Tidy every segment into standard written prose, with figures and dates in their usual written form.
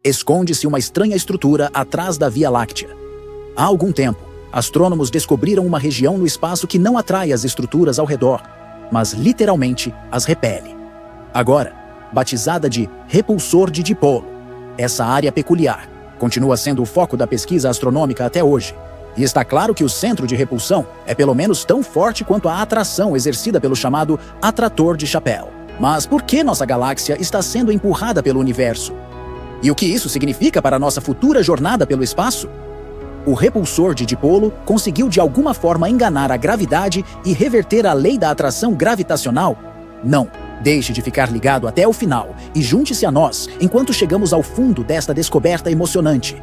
esconde-se uma estranha estrutura atrás da Via Láctea. Há algum tempo, astrônomos descobriram uma região no espaço que não atrai as estruturas ao redor, mas literalmente as repele. Agora, batizada de repulsor de dipolo, essa área peculiar continua sendo o foco da pesquisa astronômica até hoje. E está claro que o centro de repulsão é pelo menos tão forte quanto a atração exercida pelo chamado atrator de Chappell. Mas por que nossa galáxia está sendo empurrada pelo universo? E o que isso significa para nossa futura jornada pelo espaço? O repulsor de dipolo conseguiu de alguma forma enganar a gravidade e reverter a lei da atração gravitacional? Não. Deixe de ficar ligado até o final e junte-se a nós enquanto chegamos ao fundo desta descoberta emocionante.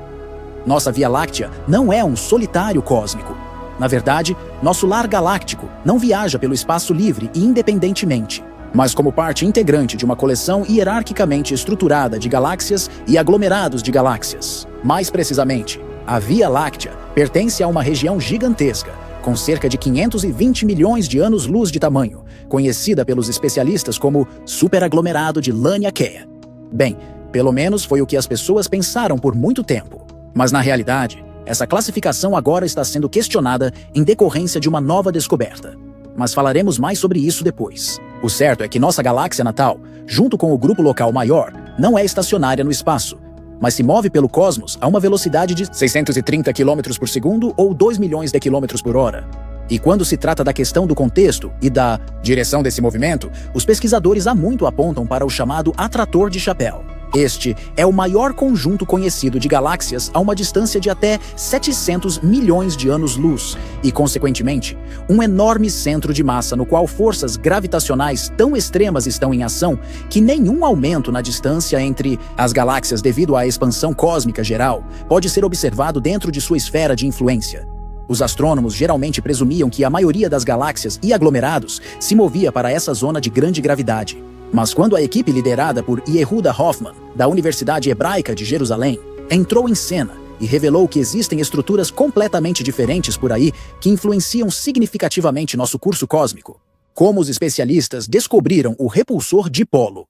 Nossa Via Láctea não é um solitário cósmico. Na verdade, nosso lar galáctico não viaja pelo espaço livre e independentemente, mas como parte integrante de uma coleção hierarquicamente estruturada de galáxias e aglomerados de galáxias. Mais precisamente, a Via Láctea pertence a uma região gigantesca, com cerca de 520 milhões de anos-luz de tamanho, conhecida pelos especialistas como superaglomerado de Laniakea. Bem, pelo menos foi o que as pessoas pensaram por muito tempo. Mas na realidade, essa classificação agora está sendo questionada em decorrência de uma nova descoberta. Mas falaremos mais sobre isso depois. O certo é que nossa galáxia natal, junto com o grupo local maior, não é estacionária no espaço, mas se move pelo cosmos a uma velocidade de 630 km por segundo ou 2 milhões de km por hora. E quando se trata da questão do contexto e da direção desse movimento, os pesquisadores há muito apontam para o chamado atrator de Chappell. Este é o maior conjunto conhecido de galáxias a uma distância de até 700 milhões de anos-luz e, consequentemente, um enorme centro de massa no qual forças gravitacionais tão extremas estão em ação que nenhum aumento na distância entre as galáxias devido à expansão cósmica geral pode ser observado dentro de sua esfera de influência. Os astrônomos geralmente presumiam que a maioria das galáxias e aglomerados se movia para essa zona de grande gravidade. Mas quando a equipe liderada por Yehuda Hoffman, da Universidade Hebraica de Jerusalém, entrou em cena e revelou que existem estruturas completamente diferentes por aí que influenciam significativamente nosso curso cósmico, como os especialistas descobriram o repulsor dipolo.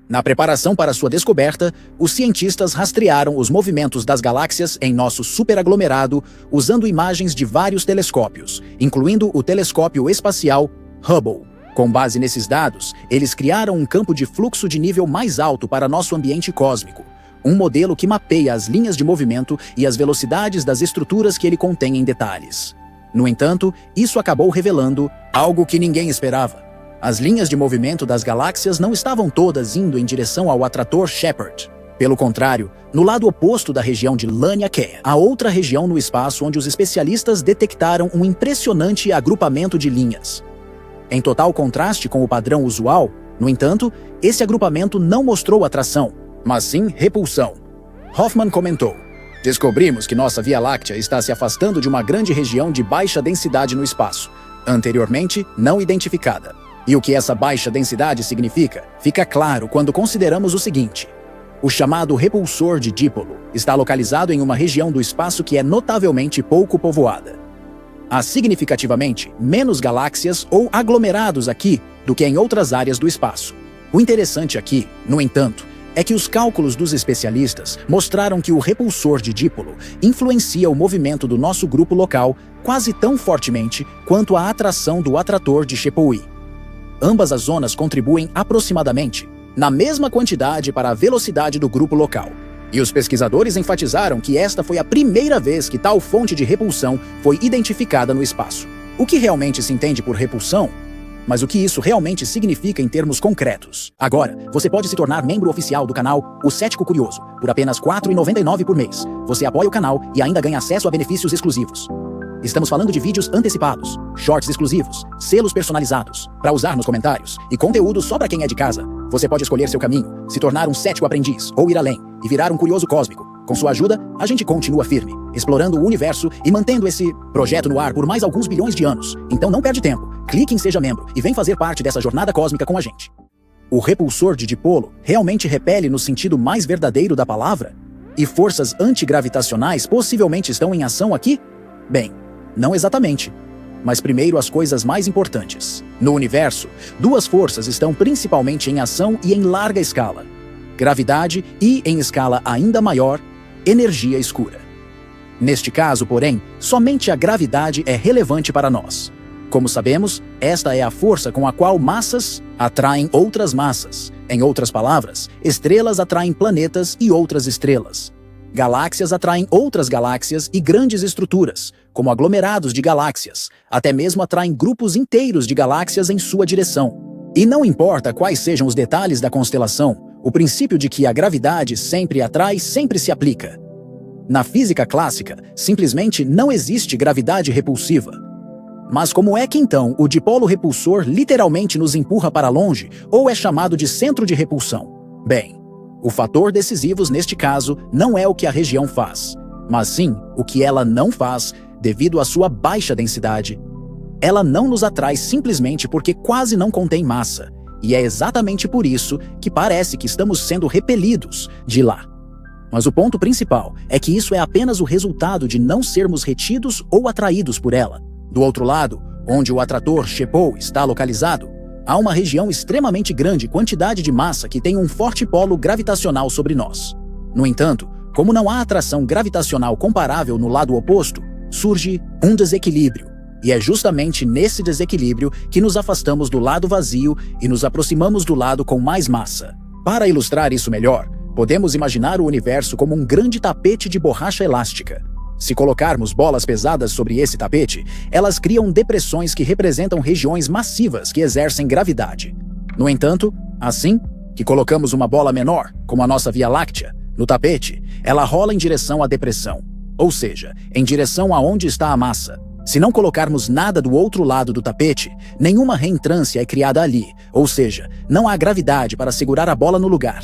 Na preparação para sua descoberta, os cientistas rastrearam os movimentos das galáxias em nosso superaglomerado usando imagens de vários telescópios, incluindo o telescópio espacial Hubble. Com base nesses dados, eles criaram um campo de fluxo de nível mais alto para nosso ambiente cósmico, um modelo que mapeia as linhas de movimento e as velocidades das estruturas que ele contém em detalhes. No entanto, isso acabou revelando algo que ninguém esperava. As linhas de movimento das galáxias não estavam todas indo em direção ao atrator Shepard. Pelo contrário, no lado oposto da região de Laniakea, há outra região no espaço onde os especialistas detectaram um impressionante agrupamento de linhas. Em total contraste com o padrão usual, no entanto, esse agrupamento não mostrou atração, mas sim repulsão. Hoffman comentou: "Descobrimos que nossa Via Láctea está se afastando de uma grande região de baixa densidade no espaço, anteriormente não identificada. E o que essa baixa densidade significa, fica claro quando consideramos o seguinte: o chamado repulsor de dipolo está localizado em uma região do espaço que é notavelmente pouco povoada. Há significativamente menos galáxias ou aglomerados aqui do que em outras áreas do espaço. O interessante aqui, no entanto, é que os cálculos dos especialistas mostraram que o repulsor de dipolo influencia o movimento do nosso grupo local quase tão fortemente quanto a atração do atrator de Chappell. Ambas as zonas contribuem aproximadamente na mesma quantidade para a velocidade do grupo local. E os pesquisadores enfatizaram que esta foi a primeira vez que tal fonte de repulsão foi identificada no espaço. O que realmente se entende por repulsão? Mas o que isso realmente significa em termos concretos? Agora, você pode se tornar membro oficial do canal O Cético Curioso, por apenas R$ 4,99 por mês. Você apoia o canal e ainda ganha acesso a benefícios exclusivos. Estamos falando de vídeos antecipados, shorts exclusivos, selos personalizados, para usar nos comentários, e conteúdo só para quem é de casa. Você pode escolher seu caminho, se tornar um cético aprendiz, ou ir além, e virar um curioso cósmico. Com sua ajuda, a gente continua firme, explorando o universo e mantendo esse projeto no ar por mais alguns bilhões de anos. Então não perde tempo, clique em Seja Membro e vem fazer parte dessa jornada cósmica com a gente. O repulsor de dipolo realmente repele no sentido mais verdadeiro da palavra? E forças antigravitacionais possivelmente estão em ação aqui? Bem, não exatamente. Mas primeiro as coisas mais importantes. No universo, duas forças estão principalmente em ação e em larga escala. gravidade e, em escala ainda maior, energia escura. Neste caso, porém, somente a gravidade é relevante para nós. Como sabemos, esta é a força com a qual massas atraem outras massas. Em outras palavras, estrelas atraem planetas e outras estrelas. Galáxias atraem outras galáxias e grandes estruturas, como aglomerados de galáxias. Até mesmo atraem grupos inteiros de galáxias em sua direção. E não importa quais sejam os detalhes da constelação, o princípio de que a gravidade sempre atrai sempre se aplica. Na física clássica, simplesmente não existe gravidade repulsiva. Mas como é que então o dipolo repulsor literalmente nos empurra para longe ou é chamado de centro de repulsão? Bem, o fator decisivo neste caso não é o que a região faz, mas sim o que ela não faz devido à sua baixa densidade. Ela não nos atrai simplesmente porque quase não contém massa, e é exatamente por isso que parece que estamos sendo repelidos de lá. Mas o ponto principal é que isso é apenas o resultado de não sermos retidos ou atraídos por ela. Do outro lado, onde o atrator Shepou está localizado, há uma região extremamente grande quantidade de massa que tem um forte polo gravitacional sobre nós. No entanto, como não há atração gravitacional comparável no lado oposto, surge um desequilíbrio. E é justamente nesse desequilíbrio que nos afastamos do lado vazio e nos aproximamos do lado com mais massa. Para ilustrar isso melhor, podemos imaginar o universo como um grande tapete de borracha elástica. Se colocarmos bolas pesadas sobre esse tapete, elas criam depressões que representam regiões massivas que exercem gravidade. No entanto, assim que colocamos uma bola menor, como a nossa Via Láctea, no tapete, ela rola em direção à depressão, ou seja, em direção aonde está a massa. Se não colocarmos nada do outro lado do tapete, nenhuma reentrância é criada ali, ou seja, não há gravidade para segurar a bola no lugar.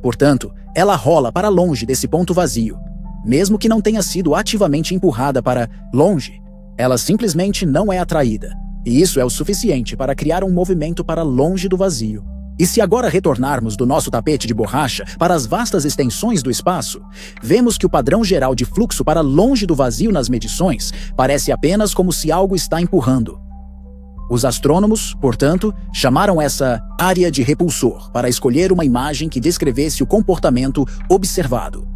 Portanto, ela rola para longe desse ponto vazio. Mesmo que não tenha sido ativamente empurrada para longe, ela simplesmente não é atraída. E isso é o suficiente para criar um movimento para longe do vazio. E se agora retornarmos do nosso tapete de borracha para as vastas extensões do espaço, vemos que o padrão geral de fluxo para longe do vazio nas medições parece apenas como se algo está empurrando. Os astrônomos, portanto, chamaram essa área de repulsor para escolher uma imagem que descrevesse o comportamento observado.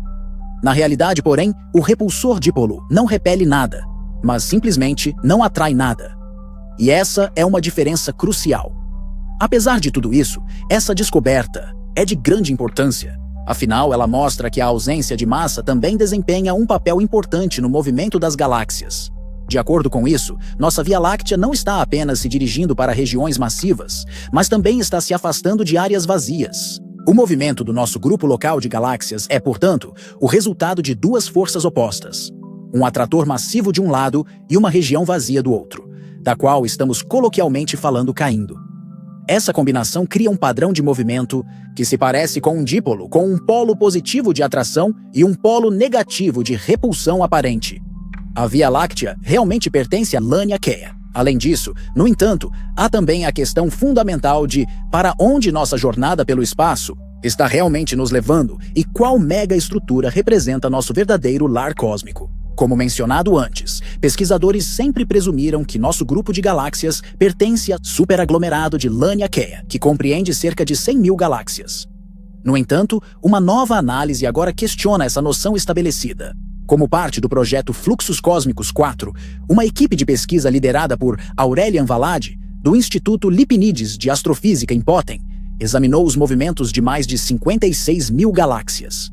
Na realidade, porém, o repulsor dipolo não repele nada, mas simplesmente não atrai nada. E essa é uma diferença crucial. Apesar de tudo isso, essa descoberta é de grande importância. Afinal, ela mostra que a ausência de massa também desempenha um papel importante no movimento das galáxias. De acordo com isso, nossa Via Láctea não está apenas se dirigindo para regiões massivas, mas também está se afastando de áreas vazias. O movimento do nosso grupo local de galáxias é, portanto, o resultado de duas forças opostas. Um atrator massivo de um lado e uma região vazia do outro, da qual estamos coloquialmente falando caindo. Essa combinação cria um padrão de movimento que se parece com um dipolo com um polo positivo de atração e um polo negativo de repulsão aparente. A Via Láctea realmente pertence a Laniakea. Além disso, no entanto, há também a questão fundamental de para onde nossa jornada pelo espaço está realmente nos levando e qual mega-estrutura representa nosso verdadeiro lar cósmico. Como mencionado antes, pesquisadores sempre presumiram que nosso grupo de galáxias pertence ao superaglomerado de Laniakea, que compreende cerca de 100.000 galáxias. No entanto, uma nova análise agora questiona essa noção estabelecida. Como parte do projeto Fluxos Cósmicos 4, uma equipe de pesquisa liderada por Aurelian Valade, do Instituto Lipinides de Astrofísica em Poten, examinou os movimentos de mais de 56.000 galáxias.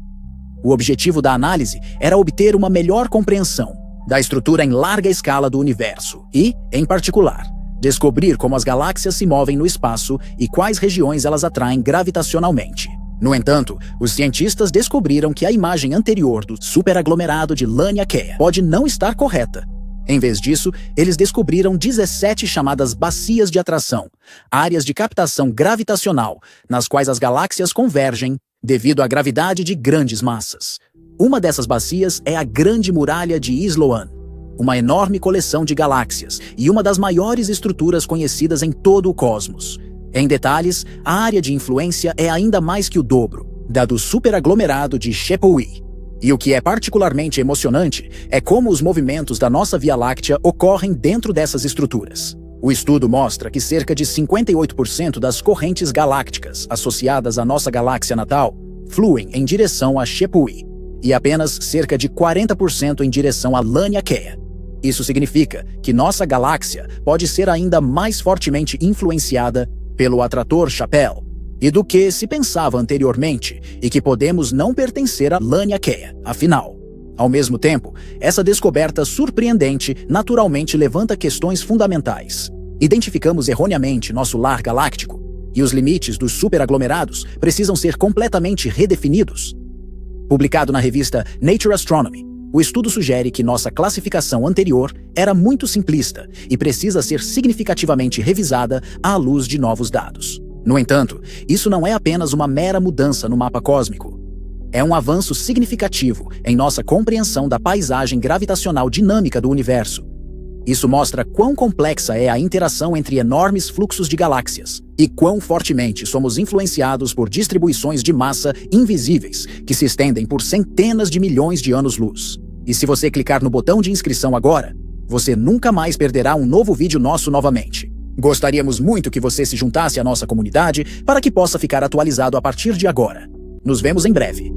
O objetivo da análise era obter uma melhor compreensão da estrutura em larga escala do universo e, em particular, descobrir como as galáxias se movem no espaço e quais regiões elas atraem gravitacionalmente. No entanto, os cientistas descobriram que a imagem anterior do superaglomerado de Laniakea pode não estar correta. Em vez disso, eles descobriram 17 chamadas bacias de atração, áreas de captação gravitacional, nas quais as galáxias convergem devido à gravidade de grandes massas. Uma dessas bacias é a Grande Muralha de Sloan, uma enorme coleção de galáxias e uma das maiores estruturas conhecidas em todo o cosmos. Em detalhes, a área de influência é ainda mais que o dobro da do superaglomerado de Shepoué. E o que é particularmente emocionante é como os movimentos da nossa Via Láctea ocorrem dentro dessas estruturas. O estudo mostra que cerca de 58% das correntes galácticas associadas à nossa galáxia natal fluem em direção a Shepui e apenas cerca de 40% em direção a Laniakea. Isso significa que nossa galáxia pode ser ainda mais fortemente influenciada pelo atrator Chappell e do que se pensava anteriormente, e que podemos não pertencer a Laniakea, afinal. Ao mesmo tempo, essa descoberta surpreendente naturalmente levanta questões fundamentais. Identificamos erroneamente nosso lar galáctico, e os limites dos superaglomerados precisam ser completamente redefinidos. Publicado na revista Nature Astronomy, o estudo sugere que nossa classificação anterior era muito simplista e precisa ser significativamente revisada à luz de novos dados. No entanto, isso não é apenas uma mera mudança no mapa cósmico. É um avanço significativo em nossa compreensão da paisagem gravitacional dinâmica do universo. Isso mostra quão complexa é a interação entre enormes fluxos de galáxias e quão fortemente somos influenciados por distribuições de massa invisíveis que se estendem por centenas de milhões de anos-luz. E se você clicar no botão de inscrição agora, você nunca mais perderá um novo vídeo nosso novamente. Gostaríamos muito que você se juntasse à nossa comunidade para que possa ficar atualizado a partir de agora. Nos vemos em breve.